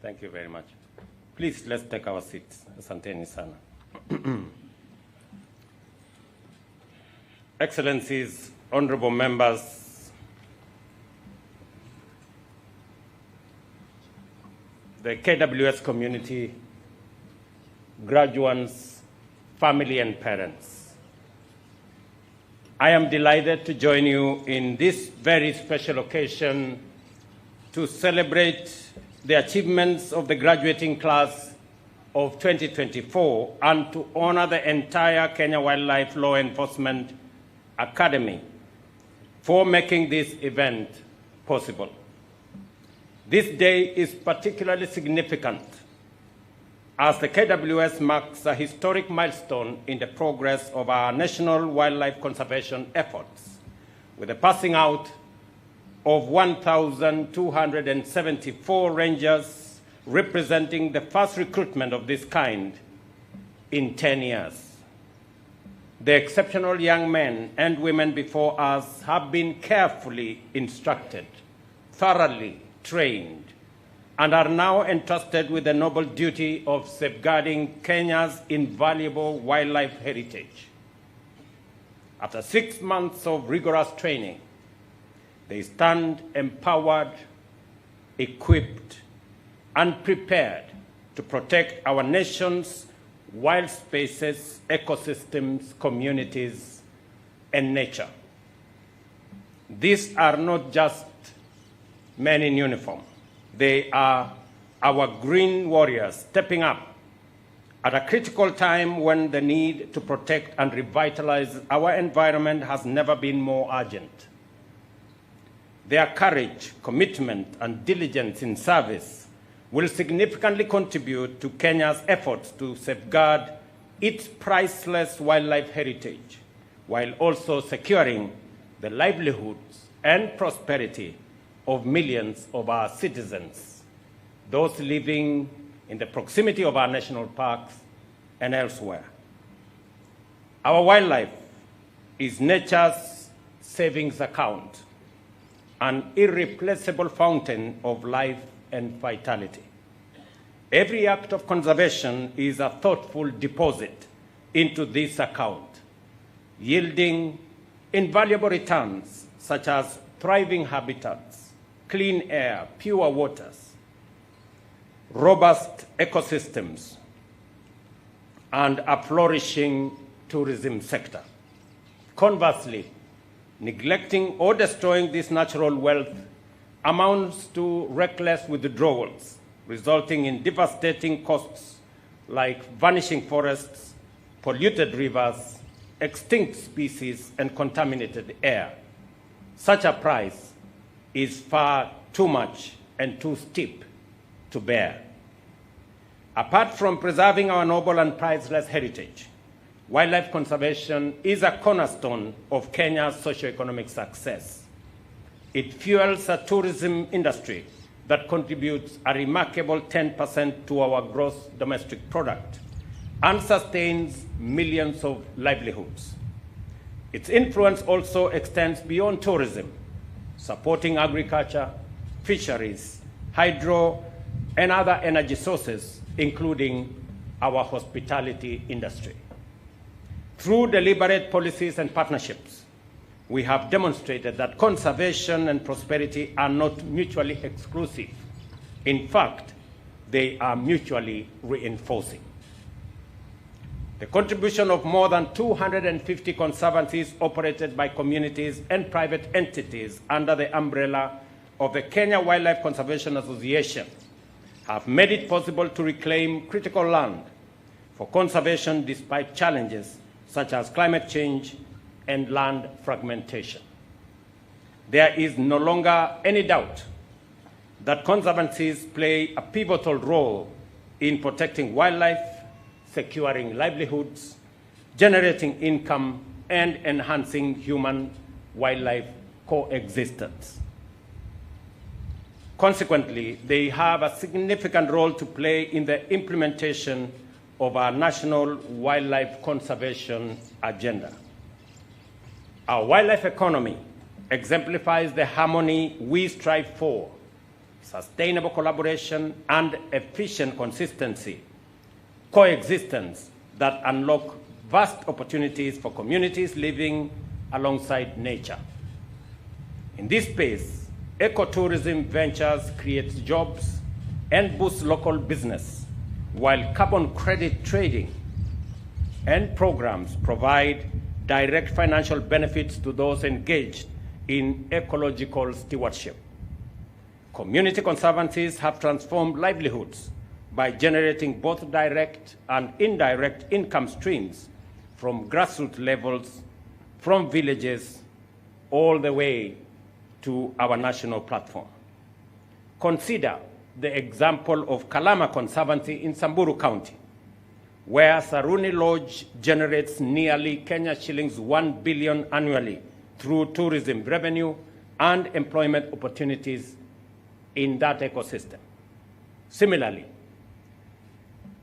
Thank you very much. Please, let's take our seats. Asanteni sana. Excellencies, honorable members, the KWS community, graduates, family and parents. I am delighted to join you in this very special occasion to celebrate the achievements of the graduating class of 2024 and to honor the entire Kenya Wildlife Law Enforcement Academy for making this event possible. This day is particularly significant as the KWS marks a historic milestone in the progress of our national wildlife conservation efforts, with the passing out of 1,274 rangers, representing the first recruitment of this kind in 10 years. The exceptional young men and women before us have been carefully instructed, thoroughly trained, and are now entrusted with the noble duty of safeguarding Kenya's invaluable wildlife heritage. After 6 months of rigorous training, they stand empowered, equipped, and prepared to protect our nation's wild spaces, ecosystems, communities, and nature. These are not just men in uniform. They are our green warriors stepping up at a critical time when the need to protect and revitalize our environment has never been more urgent. Their courage, commitment, and diligence in service will significantly contribute to Kenya's efforts to safeguard its priceless wildlife heritage, while also securing the livelihoods and prosperity of millions of our citizens, those living in the proximity of our national parks and elsewhere. Our wildlife is nature's savings account, an irreplaceable fountain of life and vitality. Every act of conservation is a thoughtful deposit into this account, yielding invaluable returns such as thriving habitats, clean air, pure waters, robust ecosystems, and a flourishing tourism sector. Conversely, neglecting or destroying this natural wealth amounts to reckless withdrawals, resulting in devastating costs like vanishing forests, polluted rivers, extinct species, and contaminated air. Such a price is far too much and too steep to bear. Apart from preserving our noble and priceless heritage, wildlife conservation is a cornerstone of Kenya's socioeconomic success. It fuels a tourism industry that contributes a remarkable 10% to our gross domestic product and sustains millions of livelihoods. Its influence also extends beyond tourism, supporting agriculture, fisheries, hydro, and other energy sources, including our hospitality industry. Through deliberate policies and partnerships, we have demonstrated that conservation and prosperity are not mutually exclusive. In fact, they are mutually reinforcing. The contribution of more than 250 conservancies operated by communities and private entities under the umbrella of the Kenya Wildlife Conservation Association have made it possible to reclaim critical land for conservation despite challenges such as climate change and land fragmentation. There is no longer any doubt that conservancies play a pivotal role in protecting wildlife, securing livelihoods, generating income, and enhancing human-wildlife coexistence. Consequently, they have a significant role to play in the implementation of our national wildlife conservation agenda. Our wildlife economy exemplifies the harmony we strive for, sustainable collaboration, and efficient coexistence that unlock vast opportunities for communities living alongside nature. In this space, ecotourism ventures create jobs and boost local business, while carbon credit trading and programs provide direct financial benefits to those engaged in ecological stewardship. Community conservancies have transformed livelihoods by generating both direct and indirect income streams from grassroots levels, from villages, all the way to our national platform. Consider the example of Kalama Conservancy in Samburu County, where Saruni Lodge generates nearly Kenya shillings 1 billion annually through tourism revenue and employment opportunities in that ecosystem. Similarly,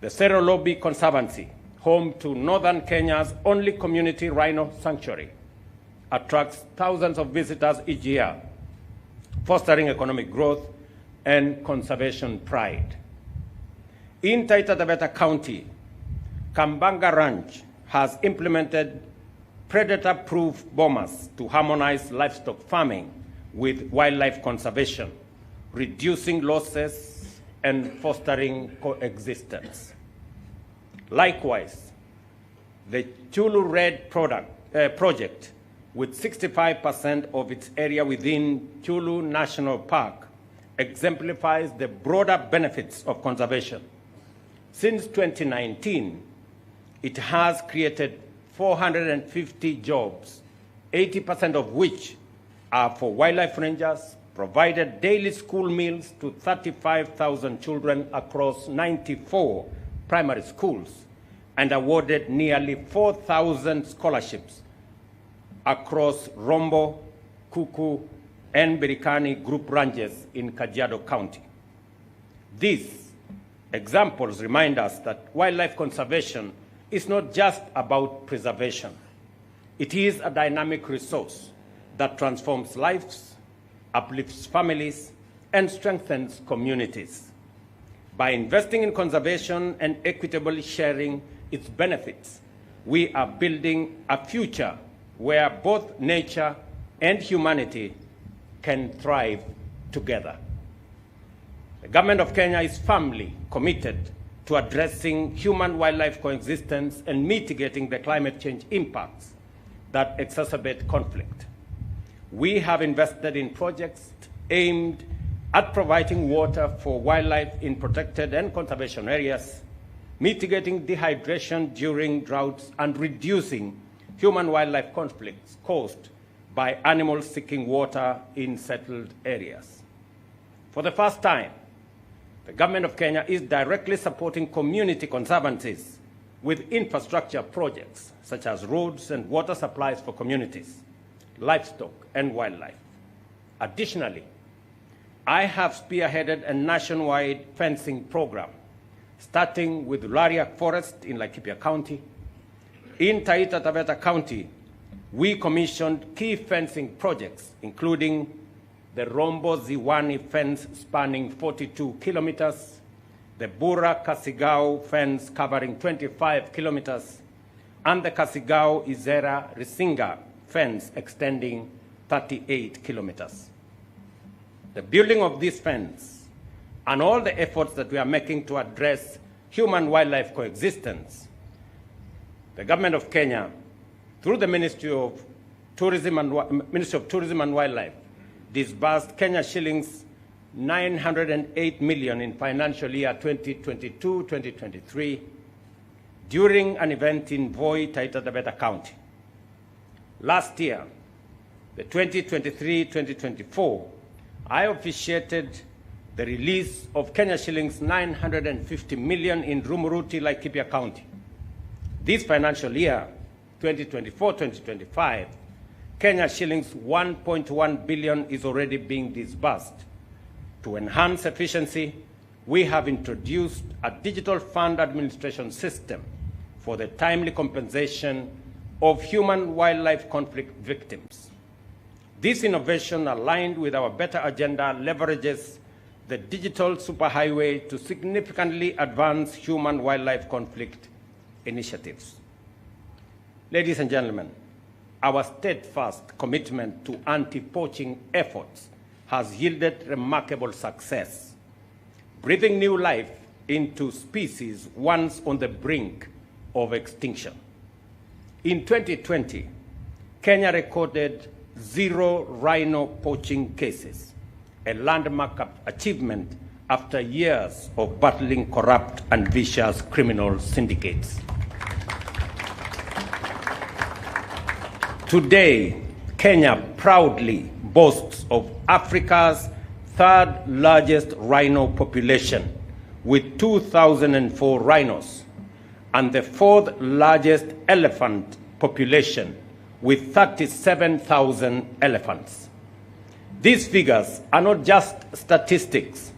the Serolobi Conservancy, home to northern Kenya's only community rhino sanctuary, attracts thousands of visitors each year, fostering economic growth and conservation pride. In Taita Taveta County, Kambanga Ranch has implemented predator-proof bomas to harmonize livestock farming with wildlife conservation, reducing losses and fostering coexistence. Likewise, the Chulu Red project, with 65% of its area within Chulu National Park, exemplifies the broader benefits of conservation. Since 2019, it has created 450 jobs, 80% of which are for wildlife rangers, provided daily school meals to 35,000 children across 94 primary schools, and awarded nearly 4,000 scholarships across Rombo, Kuku, and Birikani group ranches in Kajiado County. These examples remind us that wildlife conservation is not just about preservation. It is a dynamic resource that transforms lives, uplifts families, and strengthens communities. By investing in conservation and equitably sharing its benefits, we are building a future where both nature and humanity can thrive together. The government of Kenya is firmly committed to addressing human-wildlife coexistence and mitigating the climate change impacts that exacerbate conflict. We have invested in projects aimed at providing water for wildlife in protected and conservation areas, mitigating dehydration during droughts, and reducing human-wildlife conflicts caused by animals seeking water in settled areas. For the first time, the government of Kenya is directly supporting community conservancies with infrastructure projects such as roads and water supplies for communities, livestock, and wildlife. Additionally, I have spearheaded a nationwide fencing program, starting with Lariak Forest in Laikipia County. In Taita Taveta County, we commissioned key fencing projects, including the Rombo Ziwani fence spanning 42 kilometers, the Bura Kasigao fence covering 25 kilometers, and the Kasigao Izera Risinga fence extending 38 kilometers. The building of this fence and all the efforts that we are making to address human-wildlife coexistence, the government of Kenya, through the Ministry of Tourism and Wildlife, disbursed Kenya shillings 908 million in financial year 2022-2023 during an event in Voi, Taita Taveta County. Last year, the 2023-2024, I officiated the release of Kenya shillings 950 million in Rumuruti, Laikipia County. This financial year, 2024-2025, Kenya shillings 1.1 billion is already being disbursed. To enhance efficiency, we have introduced a digital fund administration system for the timely compensation of human-wildlife conflict victims. This innovation, aligned with our better agenda, leverages the digital superhighway to significantly advance human-wildlife conflict initiatives. Ladies and gentlemen, our steadfast commitment to anti-poaching efforts has yielded remarkable success, breathing new life into species once on the brink of extinction. In 2020, Kenya recorded 0 rhino poaching cases, a landmark achievement after years of battling corrupt and vicious criminal syndicates. Today, Kenya proudly boasts of Africa's 3rd largest rhino population with 2,004 rhinos and the 4th largest elephant population with 37,000 elephants. These figures are not just statistics.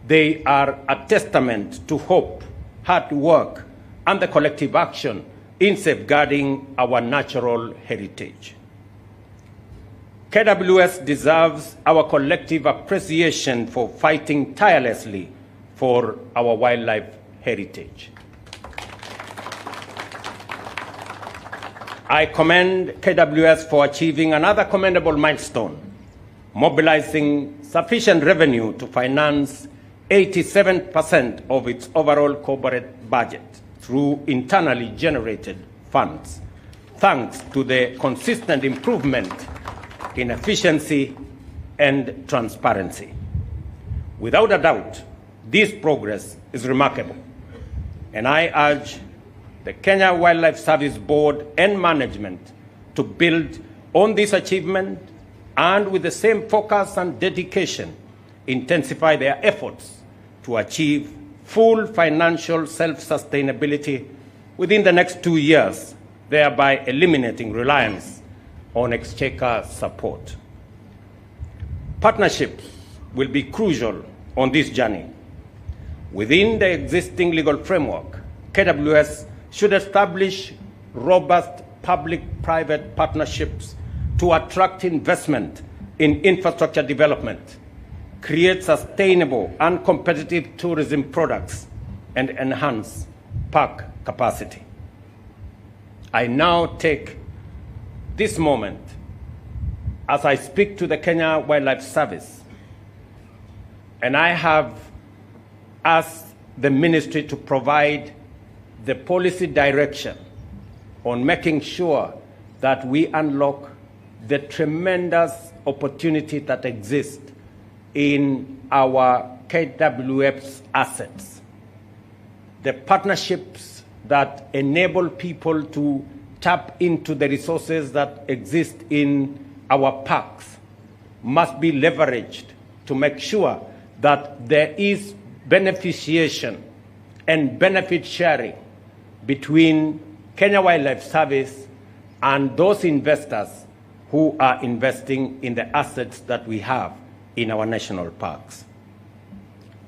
They are a testament to hope, hard work, and the collective action in safeguarding our natural heritage. KWS deserves our collective appreciation for fighting tirelessly for our wildlife heritage. I commend KWS for achieving another commendable milestone, mobilizing sufficient revenue to finance 87% of its overall corporate budget through internally generated funds, thanks to the consistent improvement in efficiency and transparency. Without a doubt, this progress is remarkable, and I urge the Kenya Wildlife Service Board and management to build on this achievement and with the same focus and dedication, intensify their efforts to achieve full financial self-sustainability within the next 2 years, thereby eliminating reliance on exchequer support. Partnerships will be crucial on this journey. Within the existing legal framework, KWS should establish robust public-private partnerships to attract investment in infrastructure development, create sustainable and competitive tourism products, and enhance park capacity. I now take this moment as I speak to the Kenya Wildlife Service, and I have asked the ministry to provide the policy direction on making sure that we unlock the tremendous opportunity that exists in our KWS assets. The partnerships that enable people to tap into the resources that exist in our parks must be leveraged to make sure that there is beneficiation and benefit sharing between Kenya Wildlife Service and those investors who are investing in the assets that we have in our national parks.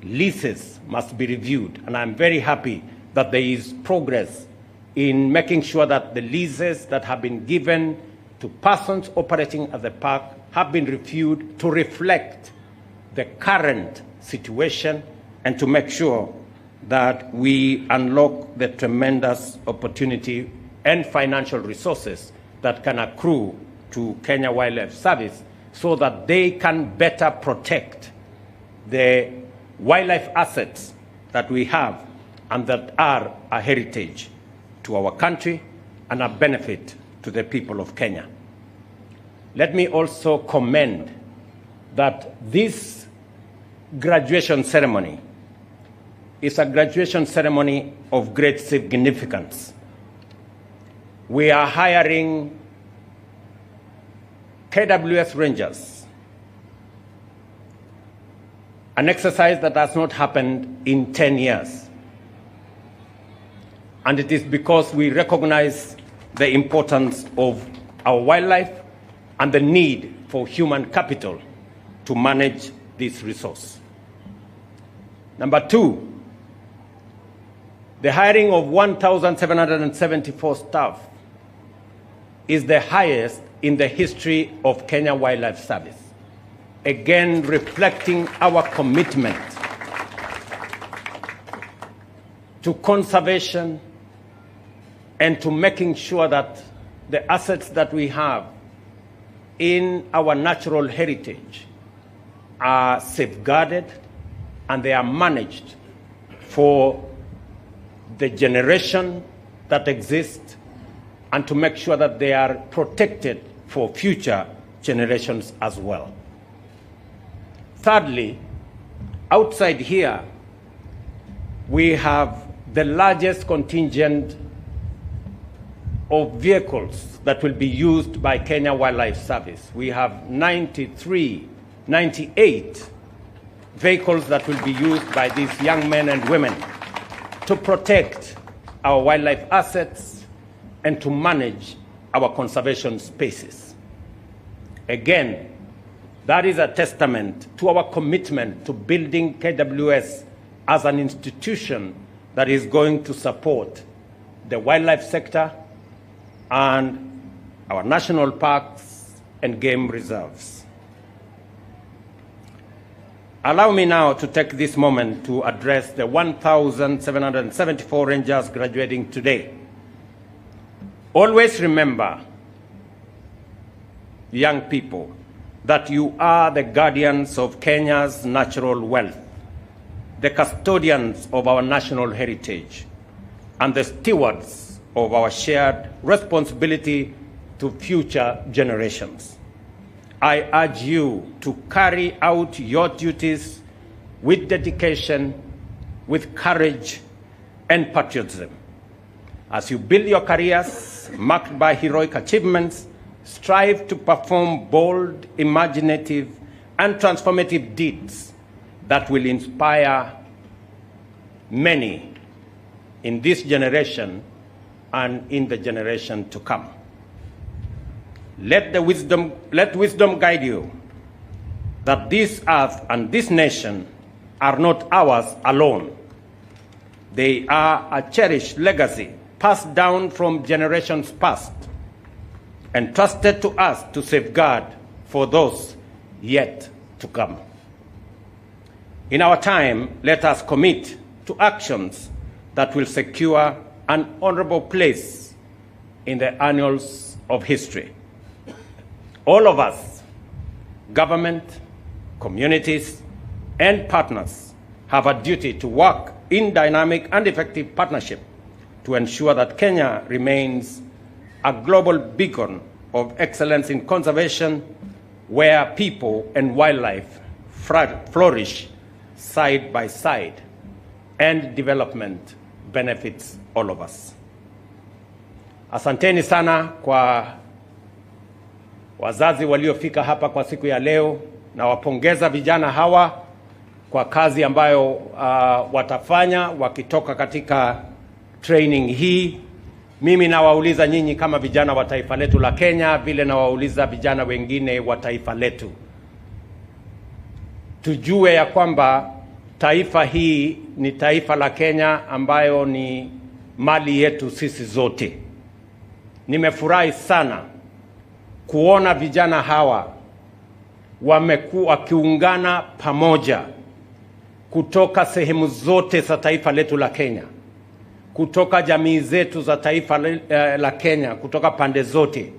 Leases must be reviewed, and I'm very happy that there is progress in making sure that the leases that have been given to persons operating at the park have been reviewed to reflect the current situation and to make sure that we unlock the tremendous opportunity and financial resources that can accrue to Kenya Wildlife Service so that they can better protect the wildlife assets that we have and that are a heritage to our country and a benefit to the people of Kenya. Let me also commend that this graduation ceremony is a graduation ceremony of great significance. We are hiring KWS Rangers, an exercise that has not happened in 10 years. And it is because we recognize the importance of our wildlife and the need for human capital to manage this resource. Number two, the hiring of 1,774 staff is the highest in the history of Kenya Wildlife Service. again reflecting our commitment to conservation and to making sure that the assets that we have in our natural heritage are safeguarded and they are managed for the generation that exists, and to make sure that they are protected for future generations as well. Thirdly, outside here, we have the largest contingent of vehicles that will be used by Kenya Wildlife Service. We have 98 vehicles that will be used by these young men and women to protect our wildlife assets and to manage our conservation spaces. Again, that is a testament to our commitment to building KWS as an institution that is going to support the wildlife sector and our national parks and game reserves. Allow me now to take this moment to address the 1,774 Rangers graduating today. Always remember, young people, that you are the guardians of Kenya's natural wealth, the custodians of our national heritage, and the stewards of our shared responsibility to future generations. I urge you to carry out your duties with dedication, with courage, and patriotism. As you build your careers marked by heroic achievements, strive to perform bold, imaginative, and transformative deeds that will inspire many in this generation and in the generation to come. Let wisdom guide you, that this earth and this nation are not ours alone. They are a cherished legacy passed down from generations past and trusted to us to safeguard for those yet to come. In our time, let us commit to actions that will secure an honorable place in the annals of history. All of us, government, communities, and partners, have a duty to work in dynamic and effective partnership to ensure that Kenya remains a global beacon of excellence in conservation, where people and wildlife flourish side by side, and development benefits all of us. Asanteni sana kwa wazazi waliofika hapa kwa siku ya leo, na wapongeza vijana hawa kwa kazi ambayo watafanya wakitoka katika training hii. Mimi nawauliza nyinyi kama vijana wa taifa letu la Kenya, vile nawauliza vijana wengine wa taifa letu, tujue ya kwamba taifa hii ni taifa la Kenya ambayo ni mali yetu sisi zote. Nimefurahi sana kuona vijana hawa wamekuwa wakiungana pamoja kutoka sehemu zote za taifa letu la Kenya, kutoka jamii zetu za taifa la Kenya, kutoka pande zote,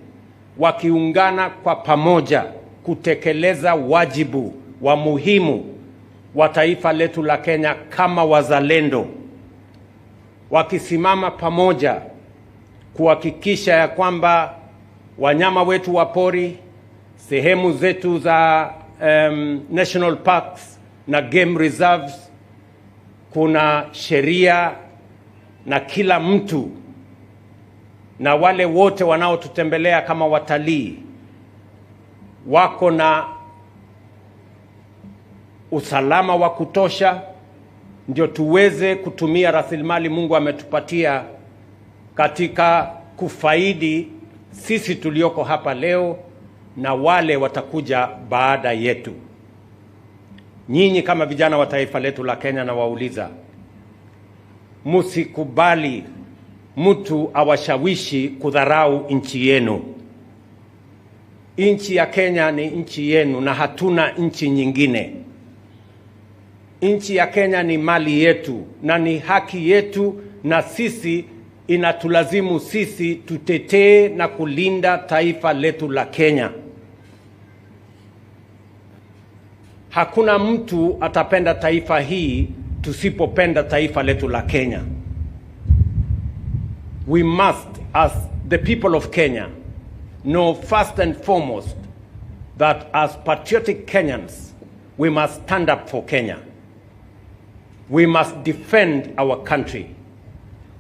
wakiungana kwa pamoja kutekeleza wajibu wa muhimu wa taifa letu la Kenya kama wazalendo, wakisimama pamoja kuhakikisha ya kwamba wanyama wetu wa pori, sehemu zetu za national parks na game reserves, kuna sheria na kila mtu na wale wote wanaotutembelea kama watalii wako na usalama wa kutosha, ndio tuweze kutumia rasilimali Mungu ametupatia katika kufaidi sisi tulioko hapa leo na wale watakuja baada yetu. Nyinyi kama vijana wa taifa letu la Kenya, na wauliza, musikubali mtu awashawishi kudharau nchi yenu. Nchi ya Kenya ni nchi yenu na hatuna nchi nyingine. Nchi ya Kenya ni mali yetu na ni haki yetu, na sisi inatulazimu sisi tutetee na kulinda taifa letu la Kenya. Hakuna mtu atapenda taifa hii tusipopenda taifa letu la Kenya. We must, as the people of Kenya, know first and foremost that as patriotic Kenyans, we must stand up for Kenya. We must defend our country.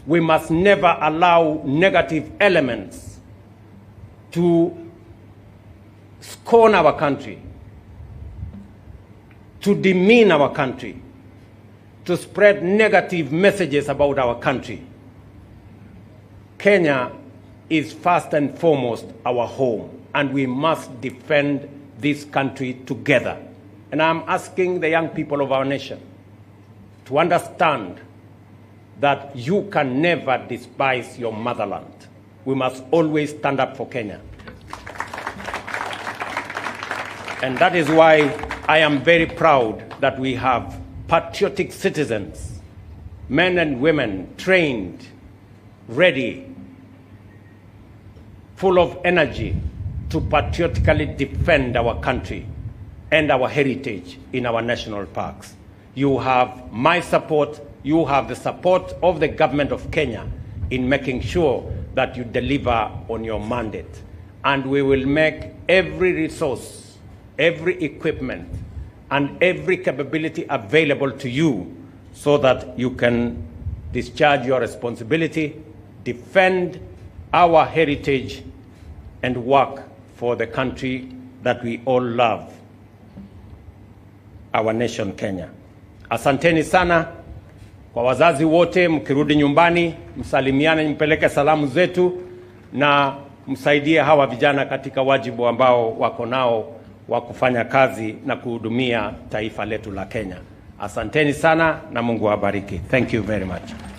We must never allow negative elements to scorn our country, to demean our country, to spread negative messages about our country. Kenya is first and foremost our home, and we must defend this country together. And I'm asking the young people of our nation to understand that you can never despise your motherland. We must always stand up for Kenya. And that is why I am very proud that we have patriotic citizens, men and women, trained, ready, full of energy to patriotically defend our country and our heritage in our national parks. You have my support, you have the support of the government of Kenya in making sure that you deliver on your mandate. And we will make every resource, every equipment, and every capability available to you so that you can discharge your responsibility, defend our heritage, and work for the country that we all love, our nation Kenya. Asanteni sana kwa wazazi wote, mkirudi nyumbani msalimiane, mpeleke salamu zetu na msaidie hawa vijana katika wajibu ambao wako nao wa kufanya kazi na kuhudumia taifa letu la Kenya. Asanteni sana na Mungu awabariki. Thank you very much.